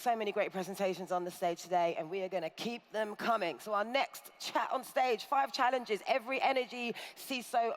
so many great presentations on the stage today, and we are going to keep them coming. So our next chat on stage, 5 challenges every energy CISO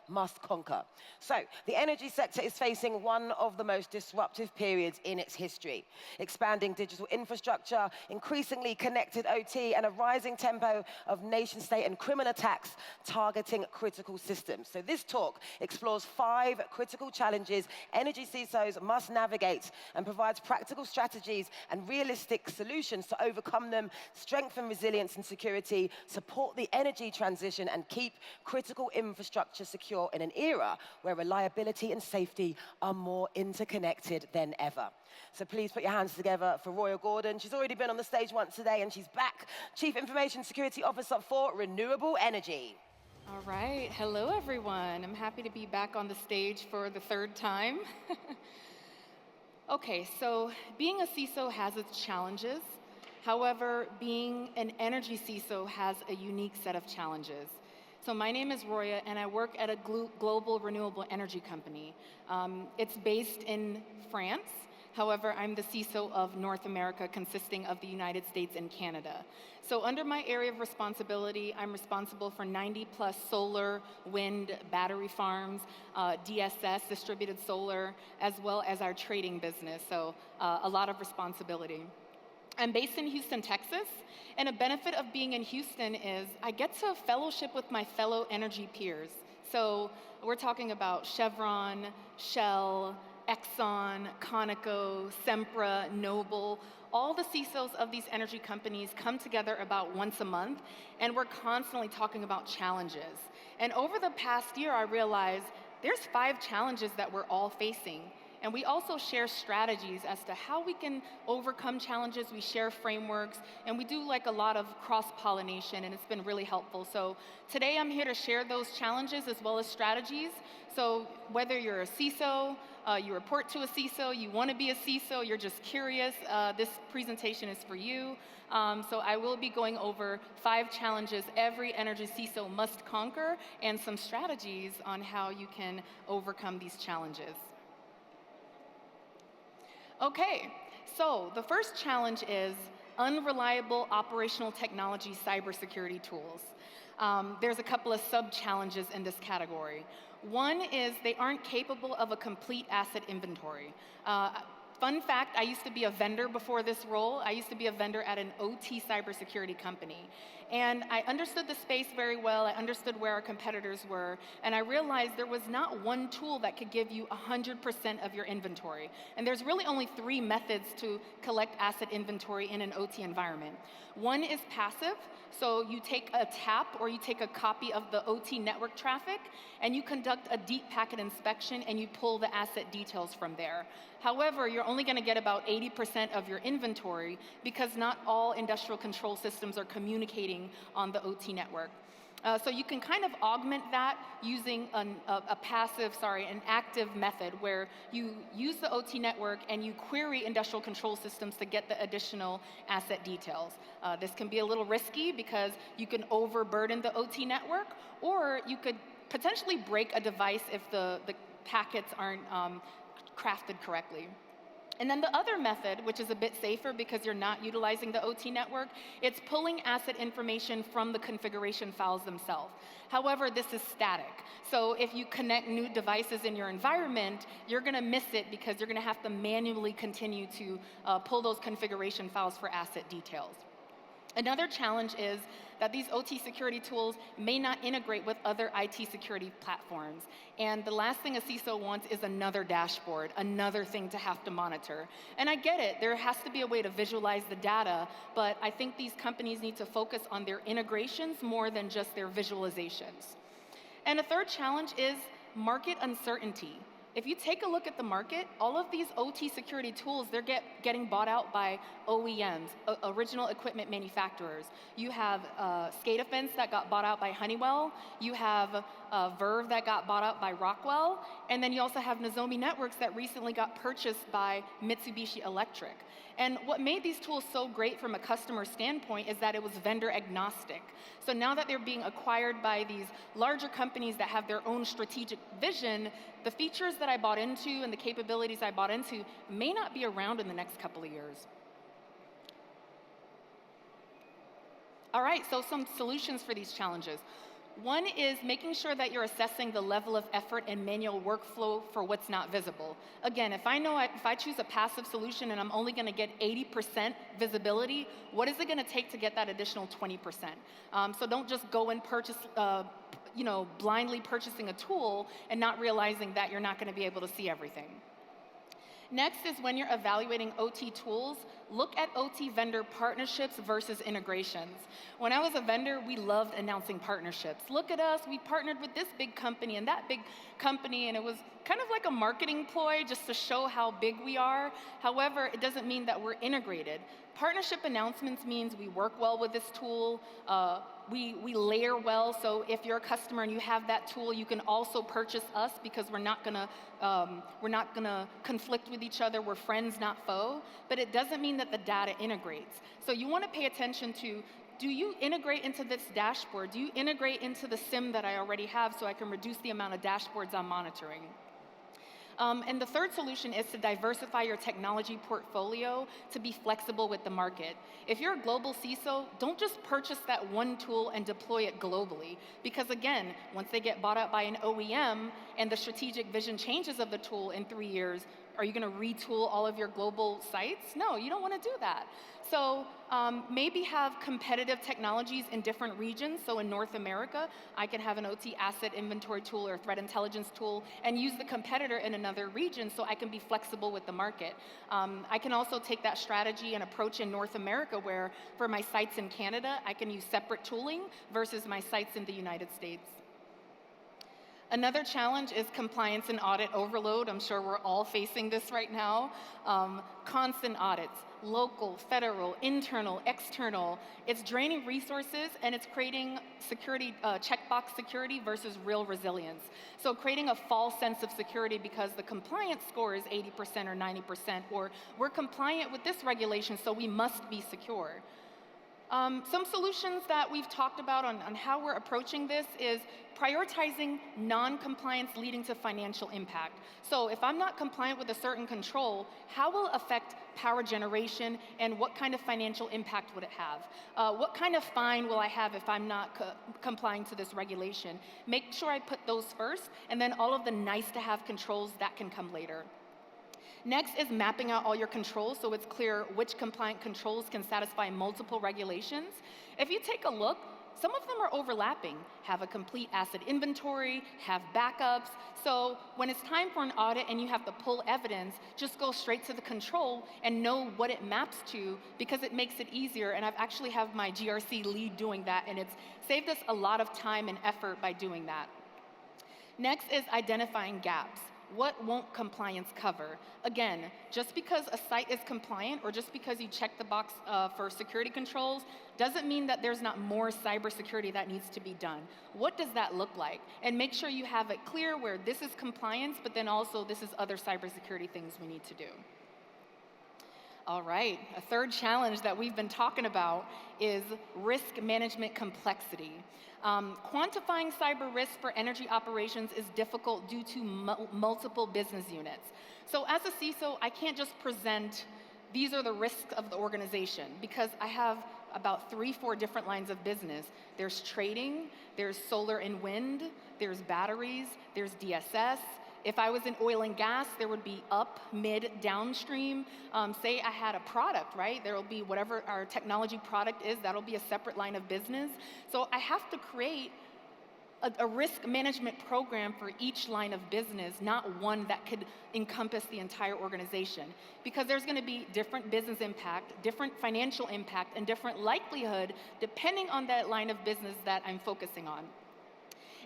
must conquer. So the energy sector is facing one of the most disruptive periods in its history. Expanding digital infrastructure, increasingly connected OT, and a rising tempo of nation-state and criminal attacks targeting critical systems. So this talk explores 5 critical challenges energy CISOs must navigate and provides practical strategies and realistic solutions to overcome them, strengthen resilience and security, support the energy transition, and keep critical infrastructure secure in an era where reliability and safety are more interconnected than ever. So please put your hands together for Roya Gordon. She's already been on the stage once today, and she's back, Chief Information Security Officer for Renewable Energy. All right, hello everyone. I'm happy to be back on the stage for the 3rd time. Okay, so being a CISO has its challenges. However, being an energy CISO has a unique set of challenges. So my name is Roya, and I work at a global renewable energy company. It's based in France. However, I'm the CISO of North America, consisting of the United States and Canada. So under my area of responsibility, I'm responsible for 90+ solar, wind, battery farms, DSS, distributed solar, as well as our trading business. So a lot of responsibility. I'm based in Houston, Texas, and a benefit of being in Houston is I get to fellowship with my fellow energy peers. So we're talking about Chevron, Shell, Exxon, Conoco, Sempra, Noble. All the CISOs of these energy companies come together about once a month, and we're constantly talking about challenges. And over the past year, I realized there's 5 challenges that we're all facing. And we also share strategies as to how we can overcome challenges. We share frameworks, and we do like a lot of cross-pollination, and it's been really helpful. So today I'm here to share those challenges as well as strategies. So whether you're a CISO, you report to a CISO, you want to be a CISO, you're just curious, this presentation is for you. So I will be going over 5 challenges every energy CISO must conquer and some strategies on how you can overcome these challenges. Okay, so the first challenge is unreliable operational technology cybersecurity tools. There's a couple of sub-challenges in this category. One is they aren't capable of a complete asset inventory. Fun fact, I used to be a vendor before this role. I used to be a vendor at an OT cybersecurity company. And I understood the space very well. I understood where our competitors were. And I realized there was not one tool that could give you 100% of your inventory. And there's really only 3 methods to collect asset inventory in an OT environment. One is passive. So you take a tap or you take a copy of the OT network traffic, and you conduct a deep packet inspection, and you pull the asset details from there. However, you're only going to get about 80% of your inventory because not all industrial control systems are communicating on the OT network. So you can kind of augment that using an active method where you use the OT network and you query industrial control systems to get the additional asset details. This can be a little risky because you can overburden the OT network, or you could potentially break a device if the packets aren't crafted correctly. And then the other method, which is a bit safer because you're not utilizing the OT network, it's pulling asset information from the configuration files themselves. However, this is static. So if you connect new devices in your environment, you're going to miss it because you're going to have to manually continue to pull those configuration files for asset details. Another challenge is that these OT security tools may not integrate with other IT security platforms. And the last thing a CISO wants is another dashboard, another thing to have to monitor. And I get it, there has to be a way to visualize the data, but I think these companies need to focus on their integrations more than just their visualizations. And a third challenge is market uncertainty. If you take a look at the market, all of these OT security tools, they're getting bought out by OEMs, original equipment manufacturers. You have SCADA Fence that got bought out by Honeywell. You have Verve that got bought out by Rockwell, and then you also have Nozomi Networks that recently got purchased by Mitsubishi Electric. And what made these tools so great from a customer standpoint is that it was vendor agnostic. So now that they're being acquired by these larger companies that have their own strategic vision, the features that I bought into and the capabilities I bought into may not be around in the next couple of years. All right, so some solutions for these challenges. One is making sure that you're assessing the level of effort and manual workflow for what's not visible. Again, if I choose a passive solution and I'm only going to get 80% visibility, what is it going to take to get that additional 20%? So don't just go and purchase, blindly purchasing a tool and not realizing that you're not going to be able to see everything. Next is when you're evaluating OT tools, look at OT vendor partnerships versus integrations. When I was a vendor, we loved announcing partnerships. Look at us, we partnered with this big company and that big company, and it was kind of like a marketing ploy just to show how big we are. However, it doesn't mean that we're integrated. Partnership announcements means we work well with this tool, we layer well, so if you're a customer and you have that tool, you can also purchase us because we're not gonna conflict with each other. We're friends, not foe. But it doesn't mean that the data integrates. So you want to pay attention to, do you integrate into this dashboard? Do you integrate into the SIM that I already have so I can reduce the amount of dashboards I'm monitoring? And the third solution is to diversify your technology portfolio to be flexible with the market. If you're a global CISO, don't just purchase that one tool and deploy it globally. Because again, once they get bought out by an OEM and the strategic vision changes of the tool in 3 years, are you going to retool all of your global sites? No, you don't want to do that. So maybe have competitive technologies in different regions. So in North America, I can have an OT asset inventory tool or threat intelligence tool and use the competitor in another region so I can be flexible with the market. I can also take that strategy and approach in North America where for my sites in Canada, I can use separate tooling versus my sites in the United States. Another challenge is compliance and audit overload. I'm sure we're all facing this right now. Constant audits, local, federal, internal, external. It's draining resources and it's creating security, checkbox security versus real resilience. So creating a false sense of security because the compliance score is 80% or 90%, or we're compliant with this regulation, so we must be secure. Some solutions that we've talked about on how we're approaching this is prioritizing non-compliance leading to financial impact. So if I'm not compliant with a certain control, how will it affect power generation and what kind of financial impact would it have? What kind of fine will I have if I'm not complying to this regulation? Make sure I put those first, and then all of the nice to have controls that can come later. Next is mapping out all your controls so it's clear which compliant controls can satisfy multiple regulations. If you take a look, some of them are overlapping. Have a complete asset inventory, have backups. So when it's time for an audit and you have to pull evidence, just go straight to the control and know what it maps to because it makes it easier. And I've actually have my GRC lead doing that, and it's saved us a lot of time and effort by doing that. Next is identifying gaps. What won't compliance cover? Again, just because a site is compliant or just because you check the box for security controls doesn't mean that there's not more cybersecurity that needs to be done. What does that look like? And make sure you have it clear where this is compliance, but then also this is other cybersecurity things we need to do. All right, a third challenge that we've been talking about is risk management complexity. Quantifying cyber risk for energy operations is difficult due to multiple business units. So as a CISO, I can't just present, these are the risks of the organization, because I have about 3-4 different lines of business. There's trading, there's solar and wind, there's batteries, there's DSS. If I was in oil and gas, there would be up, mid, downstream. Say I had a product, right? There will be whatever our technology product is, that'll be a separate line of business. So I have to create a risk management program for each line of business, not one that could encompass the entire organization. Because there's gonna be different business impact, different financial impact, and different likelihood depending on that line of business that I'm focusing on.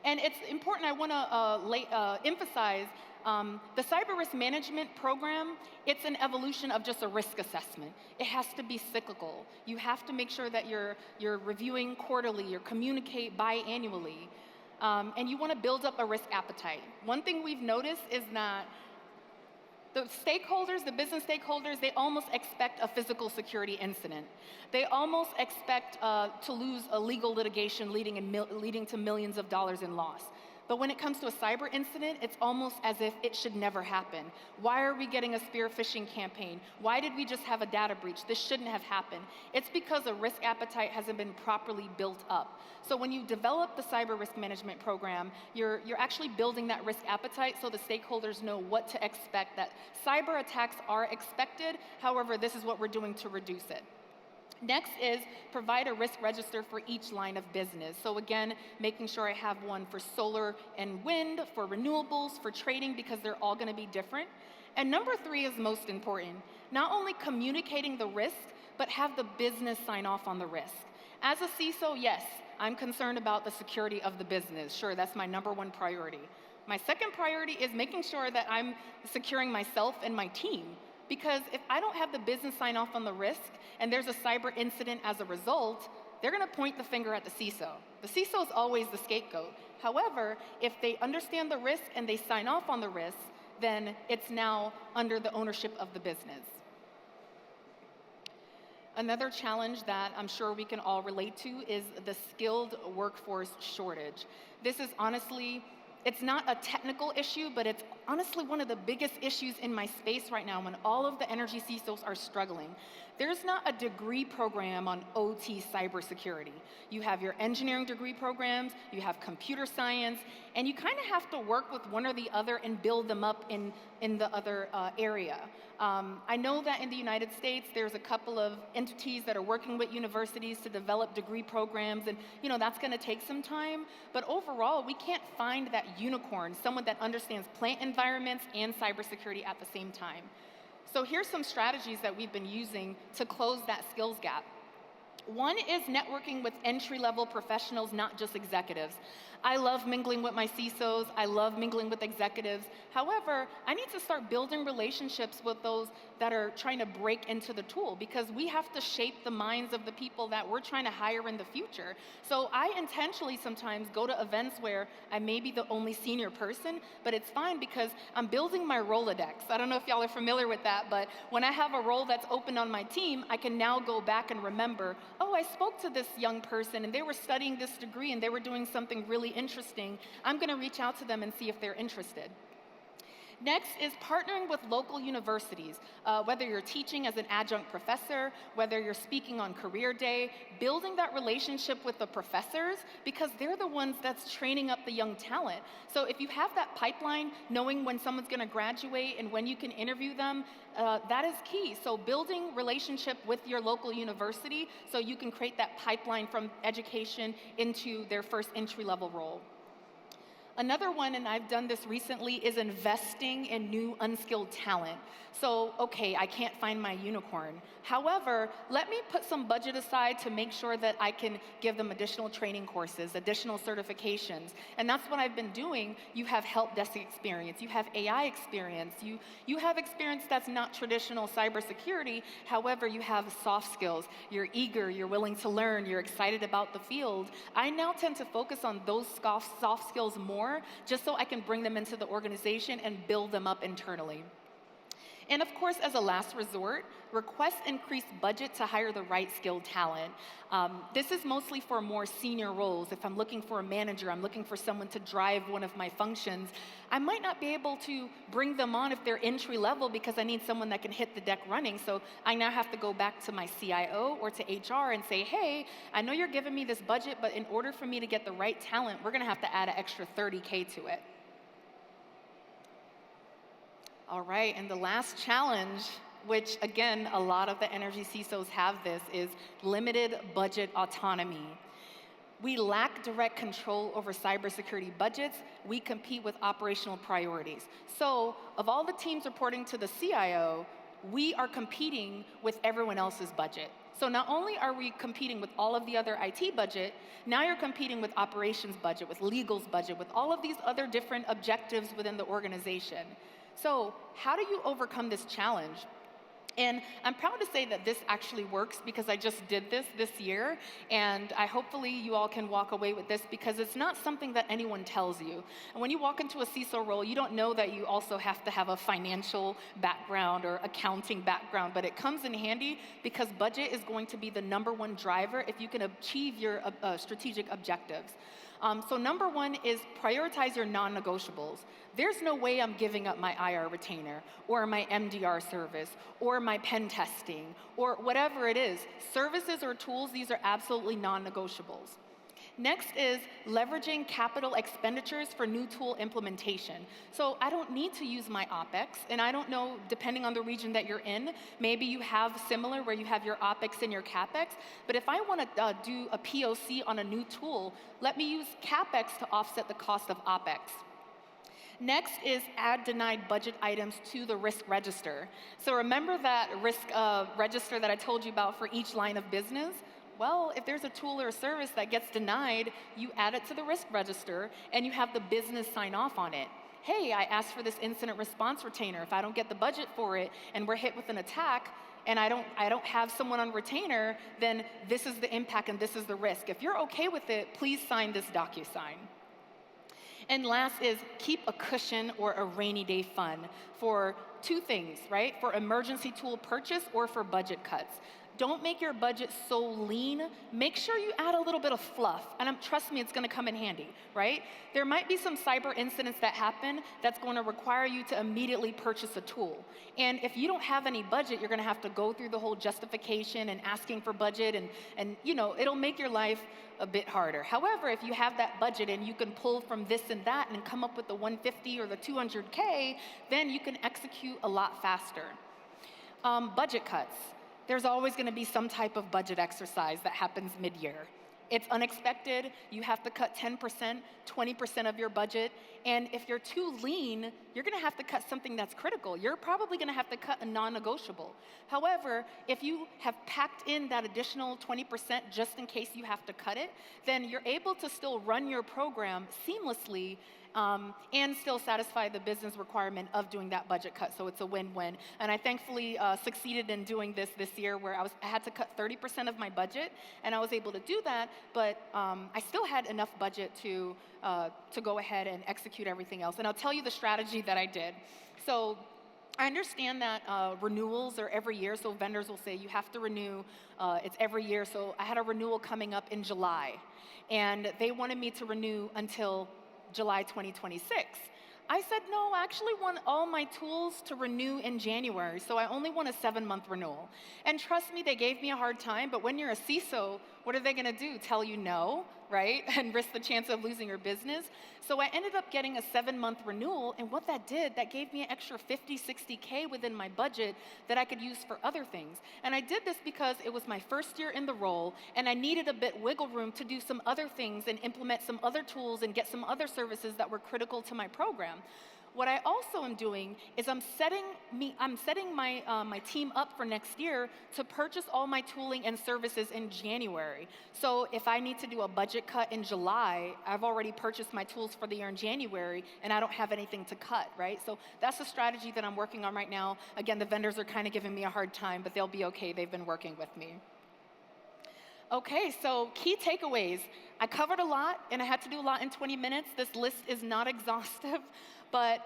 And it's important, I want to emphasize, the cyber risk management program, it's an evolution of just a risk assessment. It has to be cyclical. You have to make sure that you're reviewing quarterly or communicate biannually. and you want to build up a risk appetite. One thing we've noticed is that the stakeholders, the business stakeholders, they almost expect a physical security incident. They almost expect to lose a legal litigation leading to millions of dollars in loss. But when it comes to a cyber incident, it's almost as if it should never happen. Why are we getting a spear phishing campaign? Why did we just have a data breach? This shouldn't have happened. It's because a risk appetite hasn't been properly built up. So when you develop the cyber risk management program, you're actually building that risk appetite so the stakeholders know what to expect, that cyber attacks are expected, however, this is what we're doing to reduce it. Next is provide a risk register for each line of business. So again, making sure I have one for solar and wind, for renewables, for trading, because they're all going to be different. And number 3 is most important. Not only communicating the risk, but have the business sign off on the risk. As a CISO, yes, I'm concerned about the security of the business. Sure, that's my number 1 priority. My second priority is making sure that I'm securing myself and my team. Because if I don't have the business sign off on the risk and there's a cyber incident as a result, they're going to point the finger at the CISO. The CISO is always the scapegoat. However, if they understand the risk and they sign off on the risk, then it's now under the ownership of the business. Another challenge that I'm sure we can all relate to is the skilled workforce shortage. This is honestly, it's not a technical issue, but it's honestly one of the biggest issues in my space right now when all of the energy CISOs are struggling. There's not a degree program on OT cybersecurity. You have your engineering degree programs, you have computer science, and you kind of have to work with one or the other and build them up in the other area. I know that in the United States, there's a couple of entities that are working with universities to develop degree programs, and that's going to take some time. But overall, we can't find that unicorn, someone that understands plant environments and cybersecurity at the same time. So here's some strategies that we've been using to close that skills gap. One is networking with entry-level professionals, not just executives. I love mingling with my CISOs. I love mingling with executives. However, I need to start building relationships with those that are trying to break into the tool, because we have to shape the minds of the people that we're trying to hire in the future. So I intentionally sometimes go to events where I may be the only senior person, but it's fine because I'm building my Rolodex. I don't know if y'all are familiar with that, but when I have a role that's open on my team, I can now go back and remember, oh, I spoke to this young person and they were studying this degree and they were doing something really interesting. I'm going to reach out to them and see if they're interested. Next is partnering with local universities, whether you're teaching as an adjunct professor, whether you're speaking on career day, building that relationship with the professors, because they're the ones that's training up the young talent. So if you have that pipeline, knowing when someone's going to graduate and when you can interview them, that is key. So building relationship with your local university so you can create that pipeline from education into their first entry-level role. Another one, and I've done this recently, is investing in new unskilled talent. So, okay, I can't find my unicorn. However, let me put some budget aside to make sure that I can give them additional training courses, additional certifications. And that's what I've been doing. You have help desk experience, you have AI experience, you have experience that's not traditional cybersecurity. However, you have soft skills. You're eager, you're willing to learn, you're excited about the field. I now tend to focus on those soft skills more, just so I can bring them into the organization and build them up internally. And of course, as a last resort, request increased budget to hire the right skilled talent. This is mostly for more senior roles. If I'm looking for a manager, I'm looking for someone to drive one of my functions, I might not be able to bring them on if they're entry level because I need someone that can hit the deck running. So I now have to go back to my CIO or to HR and say, hey, I know you're giving me this budget, but in order for me to get the right talent, we're gonna have to add an extra $30K to it. All right, and the last challenge, which again, a lot of the energy CISOs have this, is limited budget autonomy. We lack direct control over cybersecurity budgets. We compete with operational priorities. So, of all the teams reporting to the CIO, we are competing with everyone else's budget. So not only are we competing with all of the other IT budget, now you're competing with operations budget, with legal's budget, with all of these other different objectives within the organization. So how do you overcome this challenge? And I'm proud to say that this actually works because I just did this year, and hopefully you all can walk away with this because it's not something that anyone tells you. And when you walk into a CISO role, you don't know that you also have to have a financial background or accounting background, but it comes in handy because budget is going to be the #1 driver if you can achieve your strategic objectives. So number one is prioritize your non-negotiables. There's no way I'm giving up my IR retainer or my MDR service or my pen testing or whatever it is. Services or tools, these are absolutely non-negotiables. Next is leveraging capital expenditures for new tool implementation. So I don't need to use my OpEx, and I don't know, depending on the region that you're in, maybe you have similar where you have your OpEx and your CapEx, but if I want to do a POC on a new tool, let me use CapEx to offset the cost of OpEx. Next is add denied budget items to the risk register. So remember that risk register that I told you about for each line of business? Well, if there's a tool or a service that gets denied, you add it to the risk register and you have the business sign off on it. Hey, I asked for this incident response retainer. If I don't get the budget for it and we're hit with an attack and I don't have someone on retainer, then this is the impact and this is the risk. If you're okay with it, please sign this DocuSign. And last is keep a cushion or a rainy day fund for two things, right? For emergency tool purchase or for budget cuts. Don't make your budget so lean. Make sure you add a little bit of fluff, and trust me, it's gonna come in handy, right? There might be some cyber incidents that happen that's gonna require you to immediately purchase a tool. And if you don't have any budget, you're gonna have to go through the whole justification and asking for budget, and you know, it'll make your life a bit harder. However, if you have that budget and you can pull from this and that and come up with the 150 or the 200K, then you can execute a lot faster. Budget cuts. There's always going to be some type of budget exercise that happens mid-year. It's unexpected. You have to cut 10%, 20% of your budget. And if you're too lean, you're going to have to cut something that's critical. You're probably going to have to cut a non-negotiable. However, if you have packed in that additional 20% just in case you have to cut it, then you're able to still run your program seamlessly and still satisfy the business requirement of doing that budget cut. So it's a win-win. And I thankfully succeeded in doing this year where I had to cut 30% of my budget, and I was able to do that, but I still had enough budget to go ahead and execute everything else. And I'll tell you the strategy that I did. So I understand that renewals are every year, so vendors will say you have to renew, it's every year. So I had a renewal coming up in July, and they wanted me to renew until July 2026. I said, no, I actually want all my tools to renew in January, so I only want a 7-month renewal. And trust me, they gave me a hard time, but when you're a CISO, what are they gonna do? Tell you no, right? And risk the chance of losing your business? So I ended up getting a 7-month renewal, and what that did, that gave me an extra 50, 60K within my budget that I could use for other things. And I did this because it was my first year in the role, and I needed a bit wiggle room to do some other things and implement some other tools and get some other services that were critical to my program. What I also am doing is I'm setting my team up for next year to purchase all my tooling and services in January. So if I need to do a budget cut in July, I've already purchased my tools for the year in January, and I don't have anything to cut, right? So that's a strategy that I'm working on right now. Again, the vendors are kind of giving me a hard time, but they'll be okay. They've been working with me. Okay, so key takeaways. I covered a lot, and I had to do a lot in 20 minutes. This list is not exhaustive, but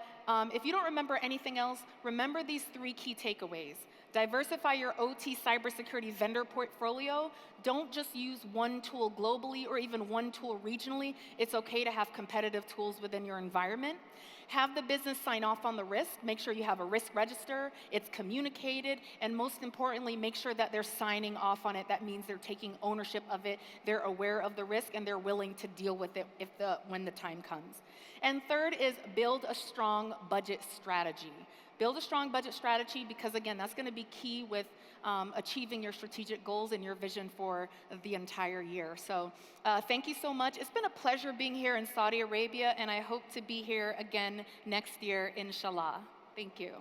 if you don't remember anything else, remember these 3 key takeaways. Diversify your OT cybersecurity vendor portfolio. Don't just use one tool globally or even one tool regionally. It's okay to have competitive tools within your environment. Have the business sign off on the risk. Make sure you have a risk register, it's communicated, and most importantly, make sure that they're signing off on it. That means they're taking ownership of it, they're aware of the risk, and they're willing to deal with it when the time comes. And third is build a strong budget strategy. Build a strong budget strategy because, again, that's going to be key with achieving your strategic goals and your vision for the entire year. So thank you so much. It's been a pleasure being here in Saudi Arabia, and I hope to be here again next year, inshallah. Thank you.